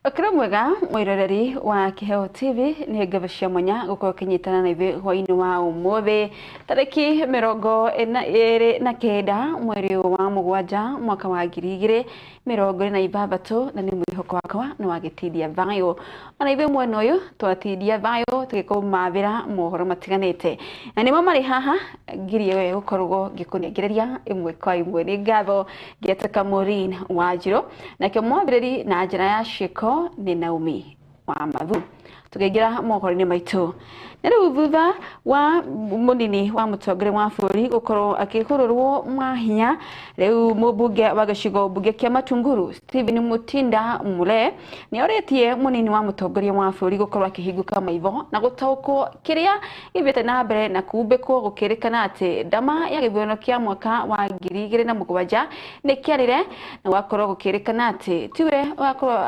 Akira mwega mwiroreri wa Kiheo TV ni gabashia mwanya guko kinyitana na ive hwaini wa umuthi tariki 29 mweri wa mugwanja mwaka wa 2026 na ni mwihoko wakwa no wagitidia vayo ana ive mwena uyu twatidia vayo tugikumavira mohoro matiganite na nimo mari haha ngirie we gukorwo gikunegereria imwe kwa imwe ni ngatho gieteka Maureen Wanjiru na kemwabireri na njira ya shiko ni Naomi wa Mathu tukigira mohoro-ini maitu nero thutha wa munini wa mutongore wa bũrũri gukorwo akihururwo mahinya riu mubunge wa gĩcigo bunge kia Matunguru Stephen Mutinda Mule ni oretie munini wa mutongoria wa bũrũri gukorwo akihinguka maitho na gutaukwo kiria ivete na mbere na kumbikwo gukirikana ati ndama ya gĩthurano kia mwaka wa 2007 ni kiarire na wakorwo gukirikana ati tiwe wakorwo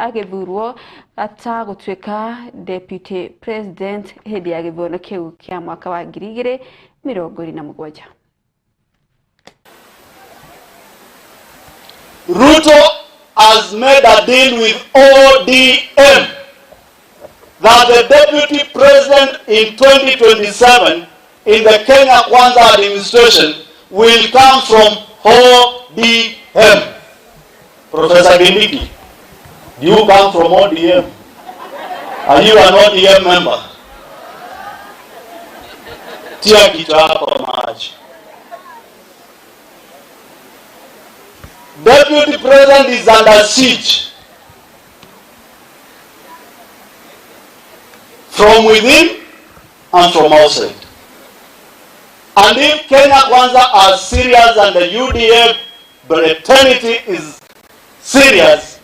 agithurwo ata gutwika deputy president hedi ya gĩthurano kiu kia mwaka wa 2027. Ruto has made a deal with ODM that the deputy president in 2027 in the Kenya Kwanza administration will come from ODM. Professor Kindiki, do you come from ODM? Are you an ODM member? Tia kichwa hapa maji. Deputy President is under siege from within and from outside. And if Kenya Kwanza are serious and the UDA fraternity is serious,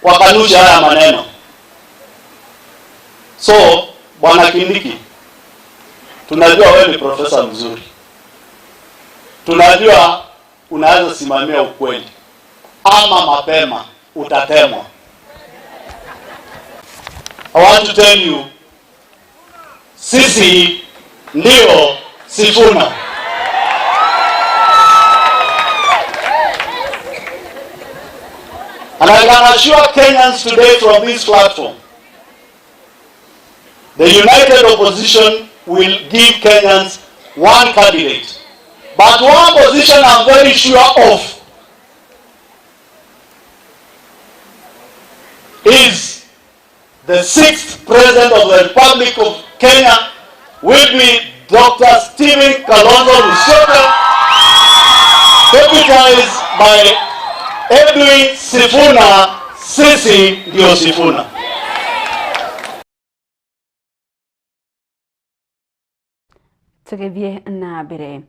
wakanusha haya maneno. So, Bwana Kindiki, tunajua wewe ni profesa mzuri. Tunajua unaweza simamia ukweli. Ama mapema utatemwa. I want to tell you, sisi ndio Sifuna. And I can assure Kenyans today from this platform, the united opposition will give Kenyans one candidate. But one position I'm very sure of is the 6th President of the Republic of Kenya will be Dr. Stephen Kalonzo Musyoka, deputized by Edwin Sifuna. Sisi ndio Sifuna. Tugithie na mbere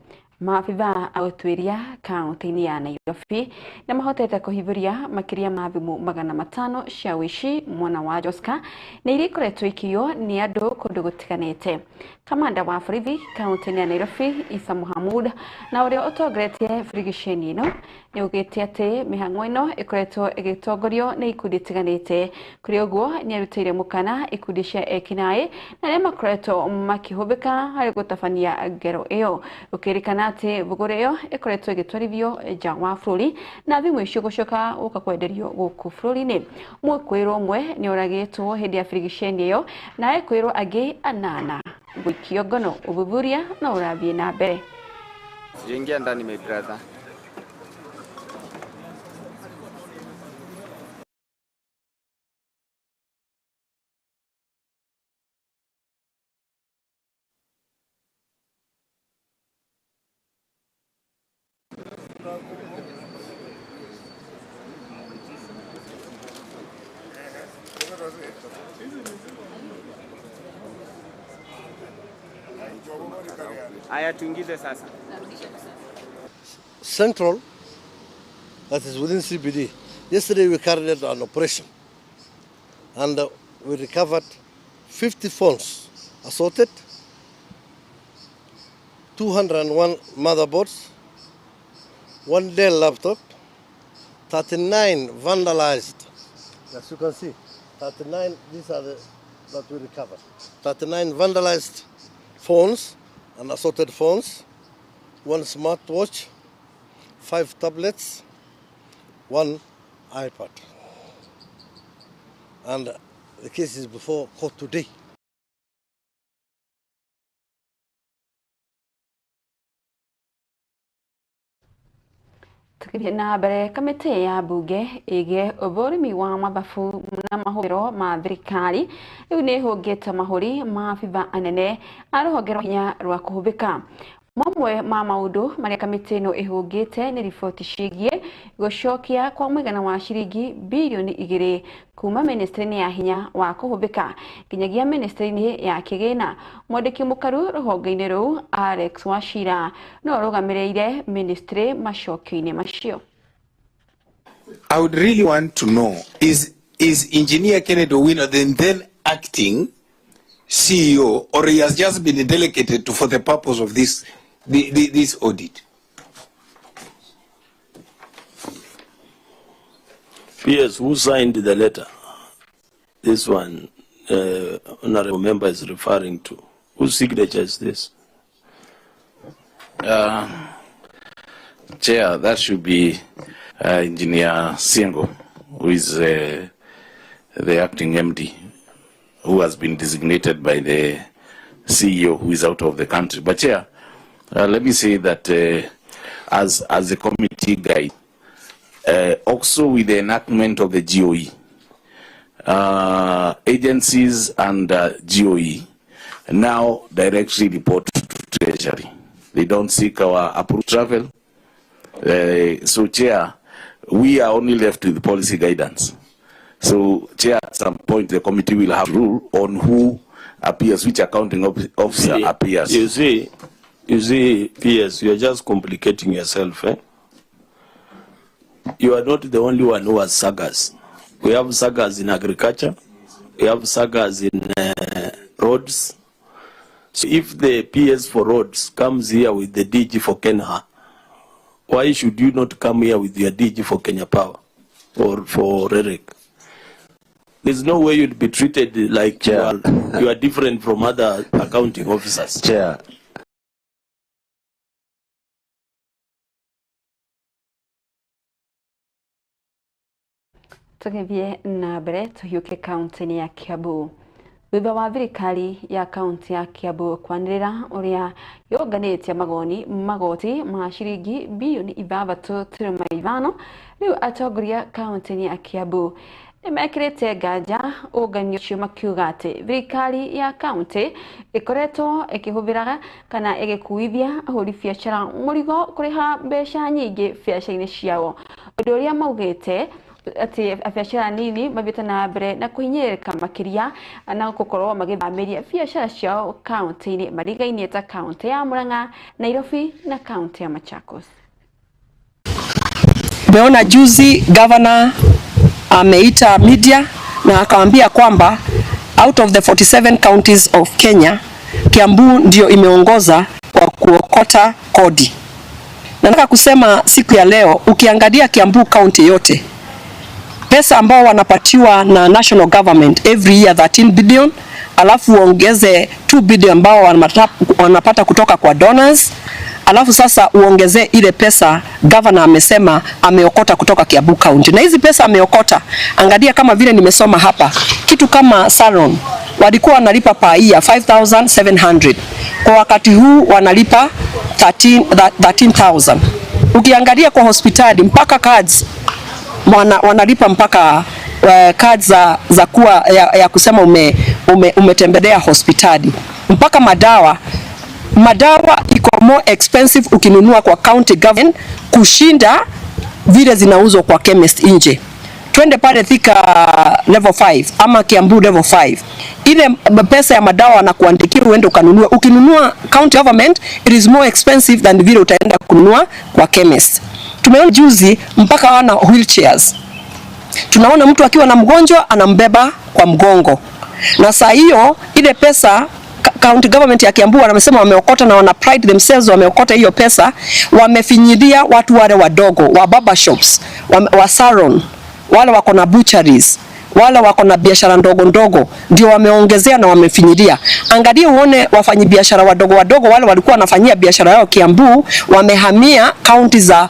maabitha a ũtuĩria kaunti-inĩ ya Nairobi na mahotete kũhithũria makiria ma thimũ 500 cia ũici mwena wa Joska na iria ikoretwo ikĩiywo nĩ andũ kũndũ gũtiganĩte. Kamanda wa borithi kaunti-inĩ ya Nairobi Isa Mohamud na ũrĩa ũtongoretie birigiceni ĩno nĩ augĩte atĩ mĩhang'o ĩno ĩkoretwo ĩgĩtongorio nĩ ikundi itiganĩte. Kũrĩ ũguo nĩ arutĩire mũkana ikundi cia ekinaĩ na arĩa makoretwo makĩhũthĩka harĩ gũtabania ngero ĩyo. Gũkĩrĩkana atĩ thũgũrĩ ĩyo ĩkoretwo ĩgĩtwarithio nja wa bũrũri na thimũ icio gũcoka gũka kwenderio gũkũ bũrũri-inĩ. Mwĩkũĩrwo ũmwe nĩ oragĩtwo hĩndĩ ya birigiceni ĩyo na ekwĩrwo angĩ anana. Gũikio ngono ũthuthuria na ũrathiĩ na mbere. Sijaingia ndani my brother. Aya tuingize sasa. Central, that is within CBD. Yesterday we carried out an operation and we recovered 50 phones assorted, 201 motherboards, 1 Dell laptop, 39 vandalized. As you can see, 39, these are the that we recovered. 39 vandalized phones and assorted phones, 1 smartwatch, 5 tablets, 1 iPad. and the case is before court today. Na mbere kamiti ya bunge ige uthurimi wa mathabu na mahũthĩro ma thirikari rĩu nĩ ĩhũngĩte mahũri ma abitha anene a rũhonge rwa hinya rwa kũhũthĩka. Mamwe ma maũndũ marĩa kamiti ĩno ĩhũngĩte nĩ riboti ciĩgiĩ gũcokia kwa mũigana wa ciringi bilioni 2 kuma ministry-inĩ ya hinya wa kũhũthĩka nginyagia ministry-inĩ ya kĩgĩna. Mwandĩki mũkaru rũhonge-inĩ rũu Alex Wachira no rũgamĩrĩire ministry macokio-inĩ macio. I would really want to know, is Engineer Kennedy Owino the then acting CEO, or he has just been delegated to for the purpose of this audit? PS, who signed the letter? This one, honorable member is referring to. Whose signature is this? Chair, that should be Engineer Siengo, who is the acting MD, who has been designated by the CEO, who is out of the country. But Chair, let me say that as a committee guide, also with the enactment of the GOE, agencies and GOE now directly report to Treasury. They don't seek our approved travel. So Chair, we are only left with the policy guidance. So Chair, at some point the committee will have rule on who appears, which accounting officer appears. You see, PS, you are just complicating yourself. You are not the only one who has sagas. We have sagas in agriculture. We have sagas in roads. So if the PS for roads comes here with the DG for Kenya, why should you not come here with your DG for Kenya Power or for REREC? There's no way you'd be treated like you are different from other accounting officers. Chair. Tũgĩthiĩ na mbere tũhiũke kaunti-inĩ ya Kiambu. Thutha wa thirikari ya kaunti ya Kiambu kwanĩrĩra ũrĩa yonganĩtie magoti ma ciringi bilioni 6.5, rĩu atongoria kaunti-inĩ ya Kiambu nĩmekĩrĩte nganja ũnganio ũcio makiuga atĩ thirikari ya kaunti ĩkoretwo ĩkĩhũthĩra kana ĩgĩkuithia ahũri biacara mũrigo kũrĩha mbeca nyingĩ biacara-inĩ ciao, ũndũ ũrĩa maugĩte ati biacara nini mabĩte na mbere na kũhinyĩrĩrĩka makĩria na gũkorwo magĩthamĩria biacara ciao kaunti-inĩ marigainie ta kaunti ya Murang'a, Nairobi na kaunti ya Machakos. Tumeona juzi governor ameita media na akawaambia kwamba out of the 47 counties of Kenya, Kiambu ndio imeongoza kwa kuokota kodi. Na nataka kusema siku ya leo ukiangalia Kiambu county yote, pesa ambao wanapatiwa na national government every year 13 billion, alafu uongeze 2 billion ambao wanapata kutoka kwa donors, alafu sasa uongeze ile pesa governor amesema ameokota kutoka Kiambu county. Na hizi pesa ameokota, angalia kama vile nimesoma hapa, kitu kama salon walikuwa wanalipa pa year 5,700, kwa wakati huu wanalipa 13,000. Ukiangalia kwa hospitali mpaka cards wanalipa mpaka cards za kuwa ya kusema umetembelea hospitali, mpaka madawa iko more expensive ukinunua kwa county government kushinda vile zinauzwa kwa chemist nje. Twende pale Thika level 5 ama Kiambu level 5, ile pesa ya madawa na kuandikia uende ukanunua, ukinunua county government it is more expensive than vile utaenda kununua kwa chemist. Tumeona juzi mpaka wana wheelchairs. Tunaona mtu akiwa na mgonjwa anambeba kwa mgongo. Na saa hiyo ile pesa county government ya Kiambu wanasema wameokota na wana pride themselves wameokota hiyo pesa, wamefinyilia watu wale wadogo wa barber shops, wa salon, wale wako na butcheries, wale wako na biashara ndogo ndogo ndio wameongezea na wamefinyilia. Angalia uone wafanyi biashara wadogo wale walikuwa wanafanyia biashara yao Kiambu wamehamia county za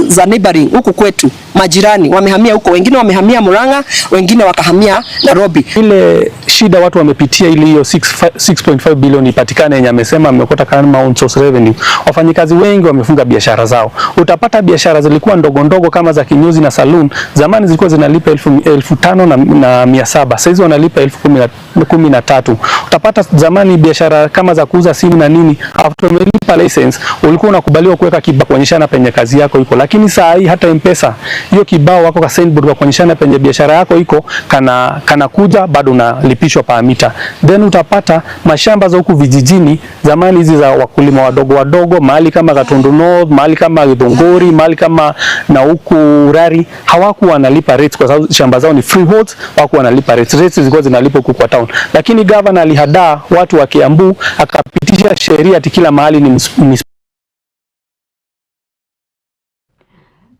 za neighboring huku kwetu, majirani wamehamia huko, wengine wamehamia Murang'a, wengine wakahamia Nairobi. Ile shida watu wamepitia ili hiyo 6.5 bilioni ipatikane, yenye amesema amekota kama on source revenue. Wafanyikazi wengi wamefunga biashara zao. Utapata biashara zilikuwa ndogo ndogo kama za kinyozi na saloon, zamani zilikuwa zinalipa 5,700, sasa hizo wanalipa 13,000. Utapata zamani biashara kama za kuuza simu na nini, after umelipa license ulikuwa unakubaliwa kuweka kibao kuonyeshana penye kazi yako iko, lakini saa hii hata M-Pesa hiyo kibao wako ka signboard kwa kuonyeshana penye biashara yako iko kana kuja bado unalipishwa pa mita. Then utapata mashamba za huku vijijini zamani hizi za wakulima wadogo mahali kama Gatundu North, mahali kama Githunguri, mahali kama na huku Urari, hawakuwa wanalipa rates kwa sababu shamba zao ni freeholds, hawakuwa wanalipa rates zilikuwa zinalipwa huku kwa town. Lakini governor alihadaa watu wa Kiambu akapitisha sheria ati kila mahali ni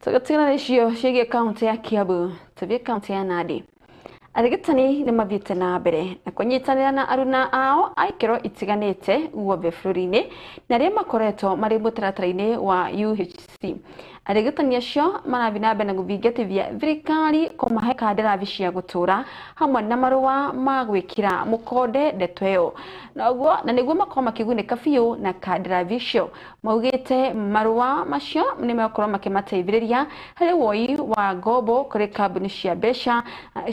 Tugatina nishiyo shige kaunti ya Kiambu tabia kaunti ya Nandi. Arigitani ni mabiete na mbere na kunyitanira na aruna ao aikiro itiganite guothe bururi-ini na ria makoretwo mari mutaratara-ini wa UHC. Arigitani acio marathi na mbere na guthingatithia thirikari kumahe kandarathi cia gutura hamwe na marua ma gwikira mukonde ndeto iyo na niguo makorwo makigunika biu na kandarathi icio. Maugite marua macio ni makorwo makimateithiriria hari woi wa ngombo kuri kambuni cia mbeca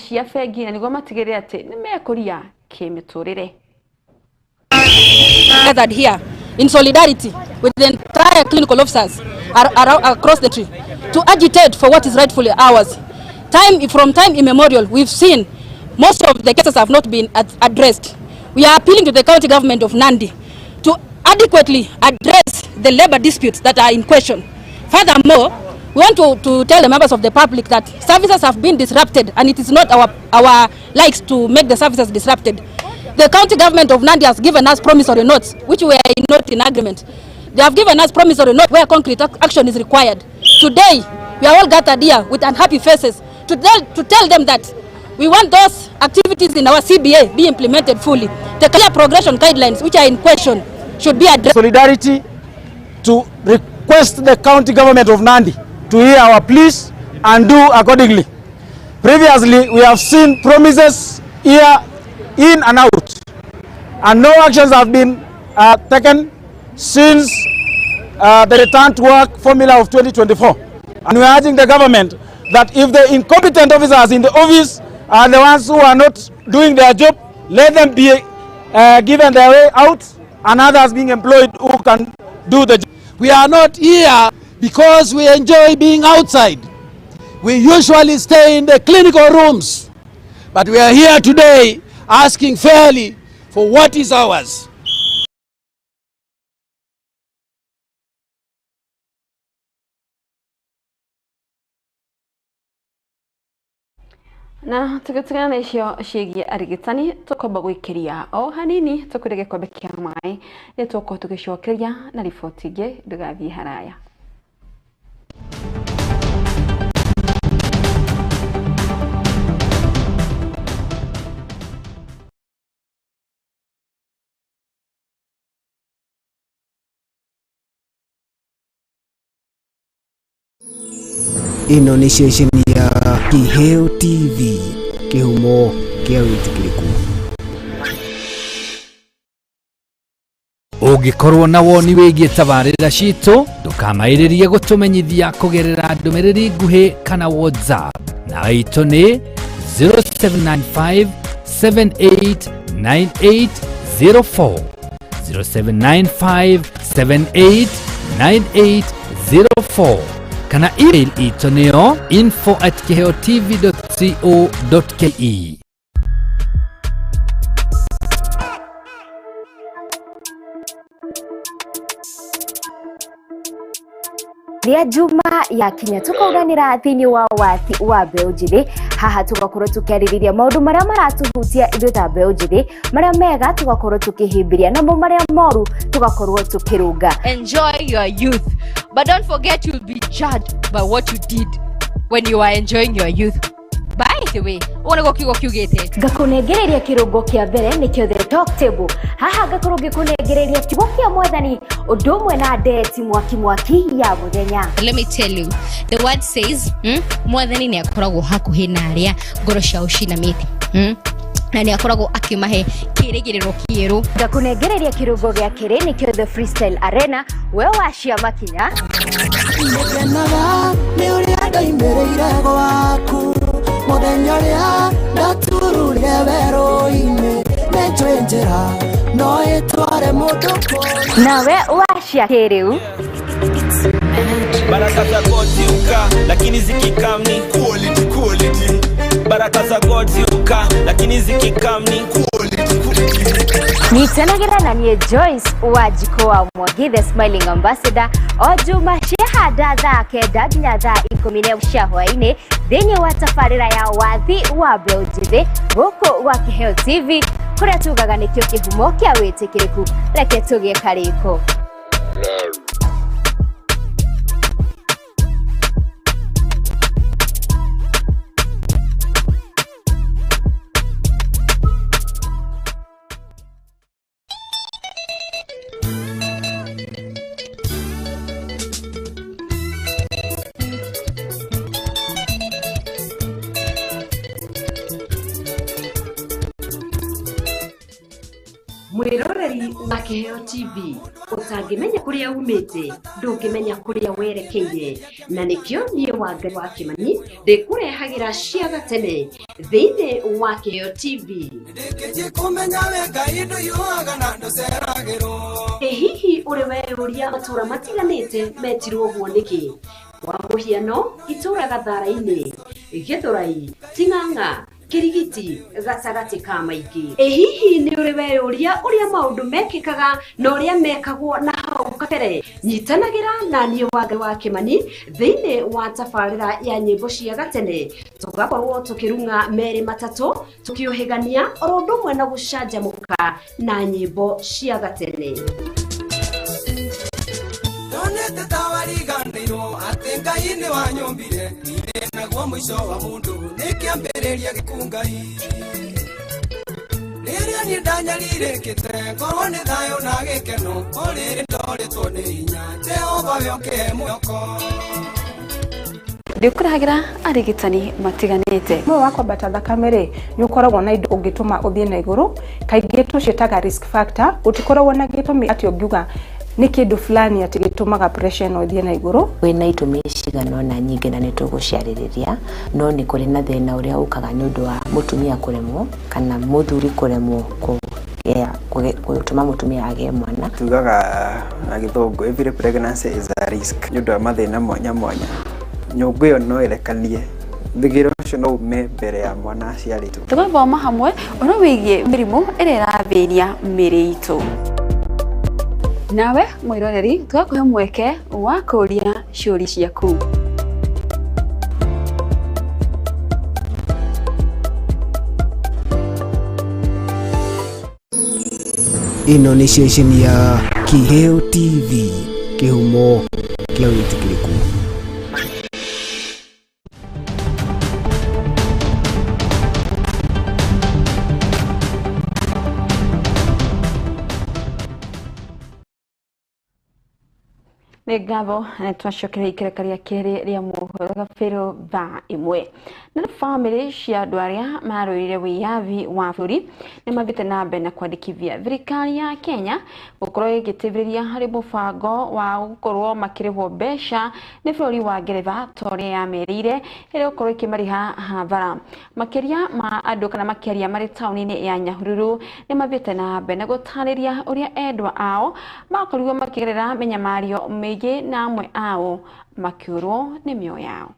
cia bengi na niguo matigirire ati ni mekuria kimiturire. Gathered here in solidarity with the entire clinical officers across the tree to agitate for what is rightfully ours. From time immemorial, we've seen most of the cases have not been addressed. We are appealing to the county government of Nandi to adequately address the labor disputes that are in question. Furthermore, we want to tell the members of the public that services have been disrupted, and it is not our likes to make the services disrupted. The county government of Nandi has given us promissory notes, which we are not in agreement. They have given us promissory notes where concrete action is required. Today, we are all gathered here with unhappy faces to tell them that we want those activities in our CBA be implemented fully. The career progression guidelines, which are in question, should be addressed. Solidarity to request the county government of Nandi to hear our pleas and do accordingly. Previously, we have seen promises here in and out, and no actions have been taken since the return to work formula of 2024. And we are urging the government that if the incompetent officers in the office are the ones who are not doing their job, let them be given their way out, and others being employed who can do the job. We are not here because we enjoy being outside. We usually stay in the clinical rooms, but we are here today asking fairly for what is ours. Na tugatigana na icio ciĩgiĩ arigitani tukomba gwikiria o hanini tukwire gikombe kia mai ni tuko tugicokeria na riboti ingi ndugathie haraya. Ino ni ceceni ya Kiheo TV, kihumo kia witikiriku. Ungikorwo na woni wigie tabarira citu ndukamairirie gutumenyithia kugerera ndumiriri nguhi kana WhatsApp na itu ni 0795 789804 0795 789804 kana email itu nio info@kiheotv.co.ke. Ria Juma ya kinya tukauganira thini wa wati wa mbeũ njĩthĩ haha tugakorwo tukĩarĩrĩria maũndũ marĩa maratuhutia ithuĩ ta mbeũ njĩthĩ marĩa mega tugakorwo tukĩhĩmbĩria namo marĩa moru tugakorwo tukĩrũnga. Enjoy your youth, but don't forget you'll be judged by what you did when you are enjoying your youth. Bye. ite we one go kiugo kiugite gakunegereria kirungo kia mbere nikio the talk table haha gakorwo gikunegereria kiugo kia mwathani udumwe na deti mwaki ya muthenya. Let me tell you, the word says mwathani ni akoragwo hakuhi na aria ngoro ciao cinamite na ni akoragwo akimahe kirigiriro kieru. Gakunegereria kirungo gia kiri nikio the freestyle arena we washia makinya Negenaga ni uri andaimereire gwaku muthenya ria ndatururie werũ-inĩ nĩnjwenjera no itware mũndũ nawe washia kiriu baraka za God ziuka lakini zikikamni quality baraka za God ziuka lakini zikikamni quality nitanagira na nie Joyce Wanjiru wa Mwangi the smiling ambassador ojuma shahada zake nginya thaa 10 cia hwaini thĩinĩ wa tabarĩra ya wathi wa Beojide gũkũ wa Kiheo TV kuria tugaga nĩkĩo kĩhumo kĩa wĩtĩkĩrĩku reke tũgĩe karĩko. Mwiroreri wa Kiheo TV utangimenya kuria umite ndungimenya kuria werekeire na nikio nie Wangai wa Kimani ndikurehagira ciaga tene thiini wa Kiheo TV. Hihi uri weruria matura matiganite metirwo guo niki wa muhiano itura gathara-ini Githurai Ting'ang'a Kirigiti gacagati ka maingĩ. Hihi ni uri weruria uria maundu mekikaga na uria mekagwo na hau kabere nyitanagira na nie Wangai wa Kimani thiini wa tabarĩra ya nyĩmbo cia gatene tugakorwo tukirunga meri matatu tukiohegania oro ndumwe na gucanjamuka na nyĩmbo cia gatene. Donete tawariganirwo ati Ngai ni wanyombire ire naguo mwico wa mundu nikiambĩrĩria gĩkungai rĩrĩa ni ndanyarirekete ngorwo nĩ thayũ na gĩkeno ũrĩrĩ ndoretwo nĩ hinya Jehova wĩoke mwoko ndikuragira arigitani matiganite mwe wako bata thakame ri ni ukoragwo na indo ungituma uthie na iguru kaingĩ tucitaga risk factor utikoragwo na gitumi ati ungiuga ni kindu fulani ati gitumaga pressure no thie na iguru wina itumi cigano na nyingi na nituguciaririria no ni kuri na thina uria ukaga ni undu wa mutumia kuremwo kana muthuri kuremwo gutuma mutumia age mwana tugaga na githungu every pregnancy is a risk ni undu wa mathina mwanya nyũngũ ĩyo no ĩrekanie thigiro ũcio no ume mbere ya mwana aciarĩtwo. Tugathoma hamwe ũhoro wĩgiĩ mĩrimũ ĩrĩa ĩrathĩnia mĩĩrĩ itũ. Nawe mwĩroreri tũgakũhe mweke wa kũũria ciũria ciaku. Ĩno nĩ ceceni ya Kiheo TV, kĩhumo kĩa wĩtĩkĩrĩku. Negavo na twacokera ikerekaria keri ria muhoro Kabiru Thaa Imwe na family cia dwaria maroire wiyavi wa bũrũri ni mabite na mbere na kwandĩkithia thirikari ya Kenya gukorwo igĩteithĩrĩria harĩ mũbango wa gukorwo makĩrĩhwo mbeca nĩ bũrũri wa Ngeretha toria ya merire ĩrĩa gukorwo ikĩmariha hathara makĩria ma andũ kana makĩria marĩ taũni-inĩ ya Nyahururu ni mabite na mbere na gũtarĩria ũrĩa endwa ao makorirwo makĩgerera menyamario meige na amwe ao makiurwo ni mioyo yao.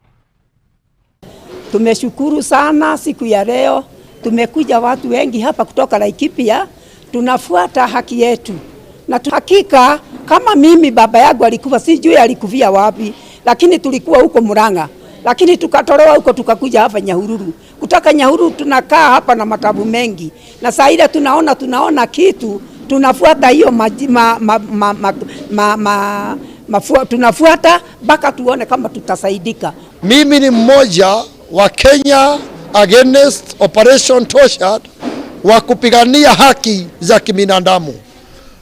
Tumeshukuru sana siku ya leo, tumekuja watu wengi hapa kutoka Laikipia, tunafuata haki yetu. Na hakika kama mimi baba yangu alikufa, sijui alikufia wapi, lakini tulikuwa huko Murang'a. Lakini tukatolewa huko tukakuja hapa Nyahururu. Kutoka Nyahururu tunakaa hapa na matabu mengi. Na saa ile tunaona kitu, tunafuata hiyo tunafuata mpaka tuone kama tutasaidika. Mimi ni mmoja wa Kenya against Operation Torchard wa kupigania haki za kibinadamu,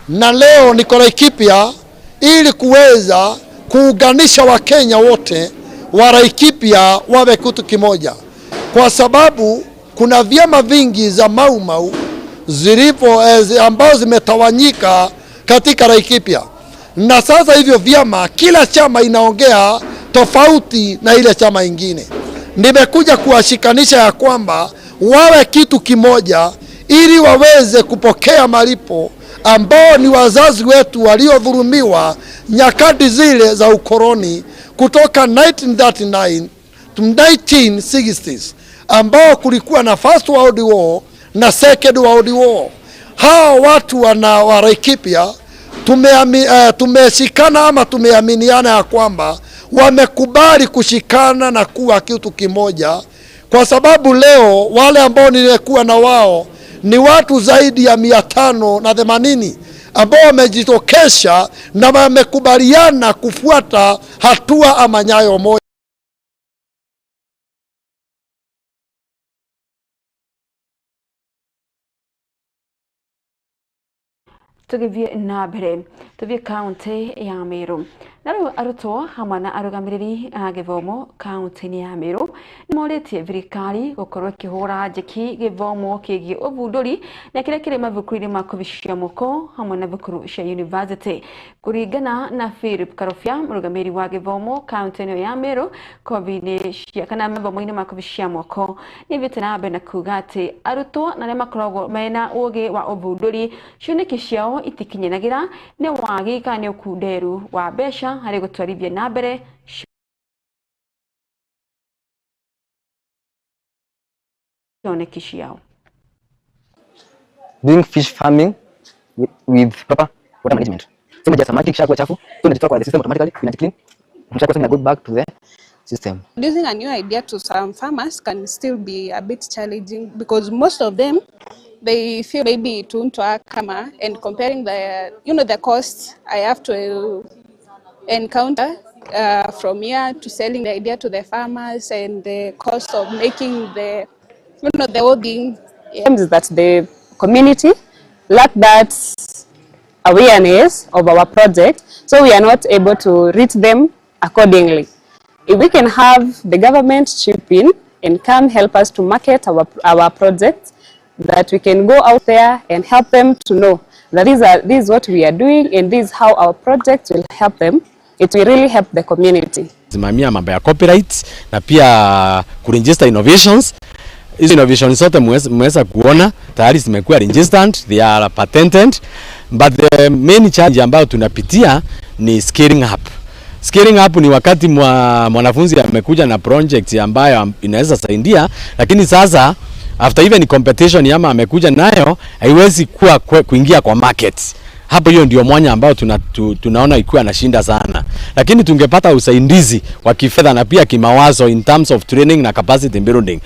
na leo niko Laikipia ili kuweza kuunganisha Wakenya wote wa Laikipia wawe kitu kimoja, kwa sababu kuna vyama vingi za Mau zilipo ambao zimetawanyika katika Laikipia, na sasa hivyo vyama, kila chama inaongea tofauti na ile chama ingine. Nimekuja kuwashikanisha ya kwamba wawe kitu kimoja ili waweze kupokea malipo ambao ni wazazi wetu waliodhulumiwa nyakati zile za ukoloni kutoka 1939 to 1960s, ambao kulikuwa na First World War na Second World War. Hao watu wa Laikipia tumeshikana ama tumeaminiana ya kwamba wamekubali kushikana na kuwa kitu kimoja, kwa sababu leo wale ambao nilikuwa na wao ni watu zaidi ya 580 ambao wamejitokesha na wamekubaliana kufuata hatua ama nyayo moja. Tugivie na mbere tuvie kaunti ya Meru naro arutwo hamwe na arugamiriri a githomo kaunti ya Meru nimoritie thirikari gukorwo kihura njeki githomo kigie ubunduri na kire kire mathukuru-ini ma kuvishia moko hamwe na thukuru cia university kuringana na Philip Karofia murugamiri wa githomo kaunti ya Meru covid cia kana mathomo-ini ma kuvishia moko ni vitana na kuga ati arutwo na makoragwo mena ugi wa ubunduri cioneki ciao itikinyanagira ni wagi kana ukunderu wa besha hari gutwarithia na mbere cioneki ciao. Doing fish farming with proper water management. So just samaki kisha kwa chafu, tunajitoa kwa the system automatically, clean. Mshaka go back to the system. Using a new idea to some farmers can still be a bit challenging because most of them they feel maybe to kama and comparing the the costs I have to encounter from here to selling the idea to the farmers and the cost of making the the whole thing. Is that the community lack that awareness of our project, so we are not able to reach them accordingly. If we can have the government chip in and come help us to market our project, that we can go out there and help them to know that this is what we are doing and this is how our project will help them. It will really help the community. Simamia mambo ya copyright na pia kuregister innovations. Hizo innovations zote mmeweza kuona tayari zimekuwa registered, they are patented, but the main challenge ambayo tunapitia ni scaling up. Scaling up ni wakati mwanafunzi amekuja na project ambayo inaweza saidia, lakini sasa after even competition yama amekuja nayo haiwezi kuingia kwa market. Hapo hiyo ndio mwanya ambao tunaona ikiwa na shinda sana, lakini tungepata usaidizi wa kifedha na pia kimawazo in terms of training na capacity building.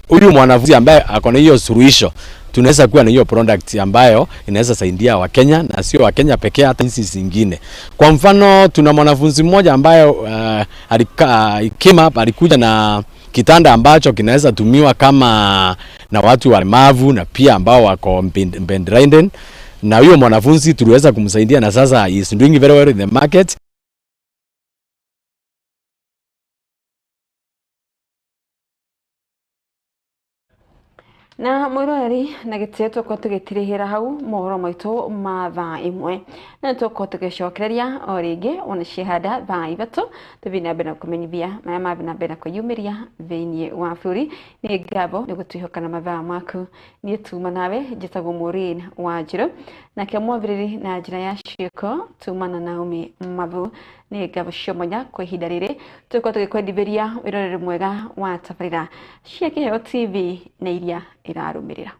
Huyu mwanafunzi ambaye ako na hiyo suluhisho, tunaweza kuwa na hiyo product ambayo inaweza saidia Wakenya na sio Wakenya pekee, hata nchi zingine. Kwa mfano tuna mwanafunzi mmoja ambaye alikuja na kitanda ambacho kinaweza tumiwa kama na watu walemavu na pia ambao wako bedridden, na huyo mwanafunzi tuliweza kumsaidia na sasa he is doing very well in the market. Na mwiroreri na gitieto ko tugitirihira hau mohoro maitu ma thaa imwe na toko tugicokereria o ringi ona cihanda thaa ithatu tubina bena kumenyithia maya mabina bena kuyumiria thiini wa bũrũri ni ngabo ni gutwihokana mathaa maku ni tuma nawe njitagwo Maureen Wanjiru na kia mwabiriri na njira ya ciĩko tumana Naomi Mathu ni ngabo ciomonya kwa ihinda rĩrĩ tuko tugikwendithĩria wiroreri mwega wa tabarĩra cia Kiheo TV na iria irarũmĩrĩra.